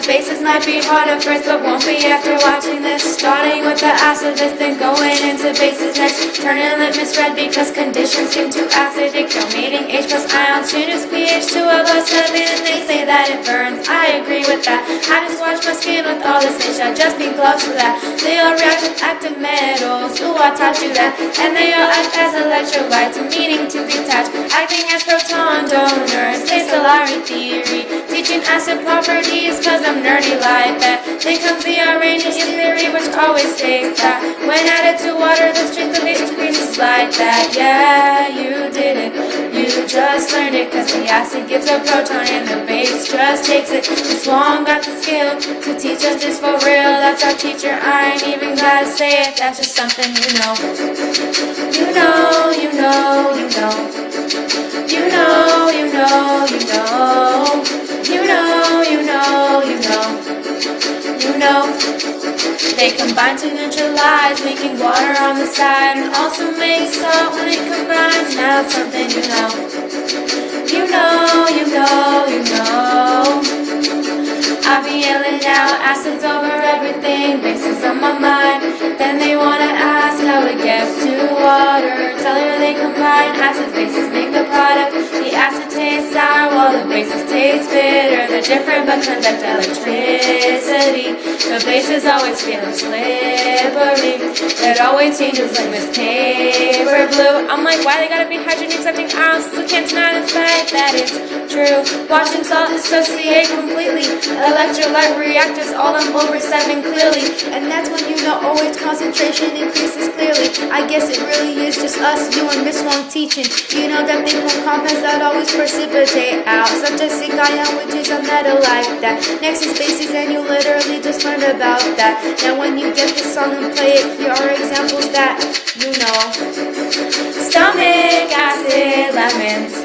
Bases might be hard at first, but won't be after watching this. Starting with the acid list, then going into bases next. Turning litmus red because conditions seem too acidic. Donating H plus ions, changes pH to above 7, and they say that it burns. I agree with that. I just wash my skin with all this H, I just need gloves for that. They all react with active metals, ooh, I taught you that. And they all act as electrolytes, meaning to detach. Acting as proton donors, they Solari theory. Teaching acid properties cause I'm nerdy like that. Then comes the Arrhenius theory, which always states that when added to water, the strength of H increases like that. Yeah, you did it, you just learned it, cause the acid gives a proton and the base just takes it. The Swan got the skill to teach us this for real. That's our teacher, I ain't even gotta say it, that's just something you know. You know, you know, you know. You know, you know, you know. You know, you know, you know. You know. They combine to neutralize, making water on the side, and also make salt when it combines. Now it's something you know. You know, you know, you know. I be yelling out, acids over everything, bases on my mind. Then they wanna ask how it gets to water. Tell her they combine acids, bases make the product. The acid tastes sour while the bases taste bitter. They're different but conduct electricity. The bases always feel slippery. It always changes like this paper blue. I'm like, why they gotta be hydrogen accepting ions? So can't deny the fact that it's true. Watching salt dissociate completely. Electrolyte reactors all on over 7 clearly. And that's when you know always concentration increases clearly. I guess it really is just us, you and Miss Wong teaching. You know that thing from compounds that always precipitate out, such as zinc ion, which is a metal like that. Next is bases, and you literally just learned about that. Now when you get this song and play it, here are examples that you know. Stomach acid, lemons.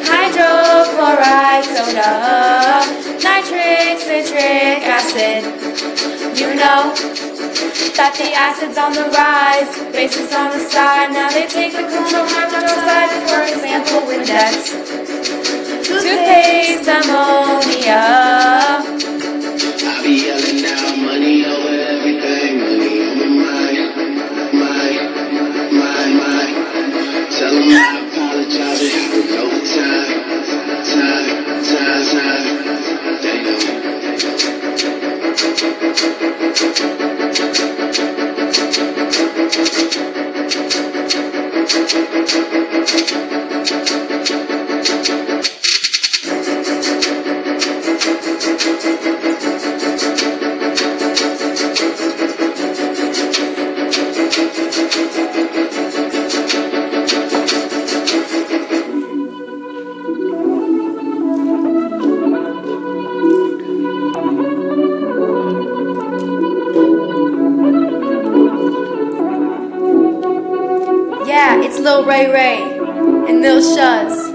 Hydrochloride soda. Nitric, citric acid. You know that the acid's on the rise, bases on the side. Now they take the control hydroxide, for example, Windex. Toothpaste, ammonia. I be yelling out, money over everything, money over mine. Tell them I apologize, it happened over time. They know. Yeah, it's Lil Ray Ray and Lil Shuz.